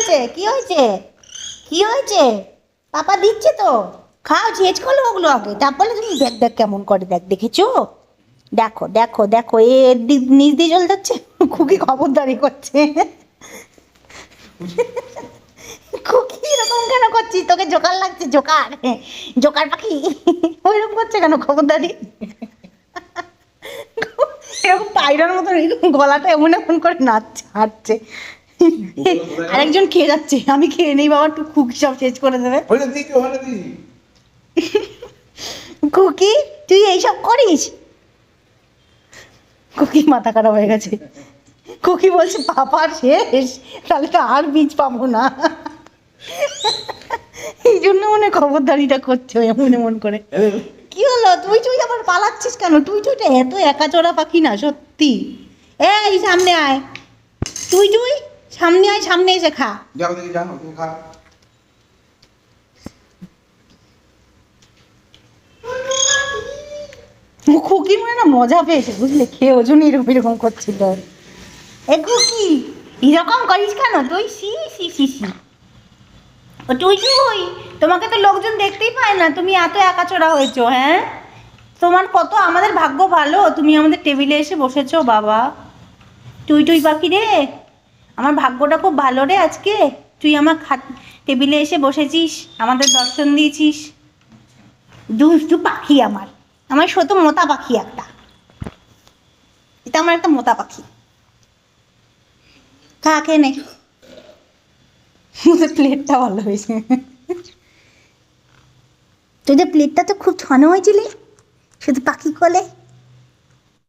হয়েছে কি হয়েছে কি হয়েছে? পাপা দিচ্ছে তো, খাও, চেঞ্জ করো ওগুলো আগে, তারপরে তুমি দেখ দেখ কেমন করে, দেখ দেখেছো? দেখো দেখো দেখো, নিচ দিয়ে চলে যাচ্ছে। খুকি খবরদারি করছে। খুকি এরকম কেন করছিস? তোকে জোকার লাগছে, জোকার, জোকার পাখি ওইরকম করছে কেন খবরদারি? এরকম পায়রার মতো গলাটা এমন এমন করে নাচছে, হাঁটছে। আরেকজন খেয়ে যাচ্ছে, আমি খেয়ে নেই বাবা, একটু খুকি সব শেষ করে দেবে। খুকি তুই এইসব করিস? খুকি মাথা খারাপ হয়ে গেছে। খুকি বলছে পাপা শেষ, তাহলে তো আর বীজ পাবো না। এই জন্য মনে খবরদারিটা করছে এমন এমন করে। কি হলো, তুই তুই আবার পালাচ্ছিস কেন? তুই তুইটা এত একাচোরা পাখি না সত্যি। এই সামনে আয়, তুই তুই সামনে আয়, সামনে এসে খা। খুকি মনে না মজা পেয়েছে বুঝলে, খেয়ে ওজন এরকম এরকম করছিল। এ খুকি এরকম করিস কেন তুই? সি সি সি সি, ও তুই তুই, তোমাকে তো লোকজন দেখতেই পায় না, তুমি এত একাচোরা হয়েছো। হ্যাঁ, তোমার কত, আমাদের ভাগ্য ভালো, তুমি আমাদের টেবিলে এসে বসেছো বাবা। তুই তুই পাখি রে, আমার ভাগ্যটা খুব ভালো রে আজকে, তুই আমার টেবিলে এসে বসেছিস, আমাদের দর্শন দিয়েছিস। দুষ্টু পাখি আমার, আমার শত মোটা পাখি একটা, এটা আমার একটা মোটা পাখি। খা, খেয়ে নে। প্লেটটা ভালো হয়েছে, তোদের প্লেটটা তো খুব ছানো হয়েছিলি, শুধু পাখি কোলে।